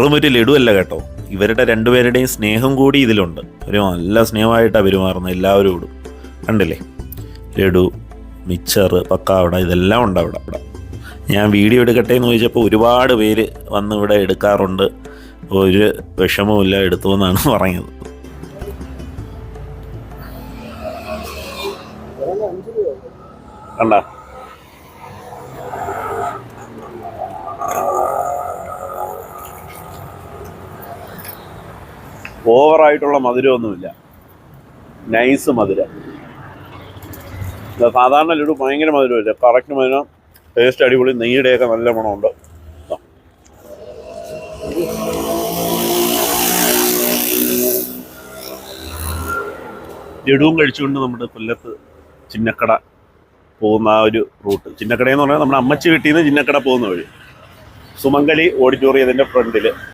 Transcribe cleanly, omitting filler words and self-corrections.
വെറുമൊരു ലഡുവല്ല കേട്ടോ, ഇവരുടെ രണ്ടുപേരുടെയും സ്നേഹം കൂടി ഇതിലുണ്ട്. ഒരു നല്ല സ്നേഹമായിട്ടാണ് പെരുമാറുന്നത് എല്ലാവരോടും. കണ്ടില്ലേ, ലഡു, മിച്ചർ, പക്കാവട ഇതെല്ലാം ഉണ്ട് അവിടെ. ഞാൻ വീഡിയോ എടുക്കട്ടെ എന്ന് ചോദിച്ചപ്പോൾ ഒരുപാട് പേര് വന്ന് ഇവിടെ എടുക്കാറുണ്ട്. ഒരു വിഷമവുമില്ല, എടുത്തു എന്നാണ് പറഞ്ഞത്. കണ്ട, ഓവറായിട്ടുള്ള മധുരമൊന്നുമില്ല, നൈസ് മധുരം. സാധാരണ ലഡു ഭയങ്കര മധുരമില്ല, കറക്റ്റ് മധുരം, ടേസ്റ്റ് അടിപൊളി, നെയ്യുടെയൊക്കെ നല്ല മണമുണ്ട്. ലഡുവും കഴിച്ചുകൊണ്ട് നമ്മുടെ കൊല്ലത്ത് ചിന്നക്കട പോകുന്ന ആ ഒരു റൂട്ട്, ചിന്നക്കടയെന്ന് പറഞ്ഞാൽ നമ്മുടെ അമ്മച്ചി വീട്ടിൽ നിന്ന് ചിന്നക്കട പോകുന്ന വഴി, സുമംഗലി ഓഡിറ്റോറിയത്തിൻ്റെ ഫ്രണ്ടിൽ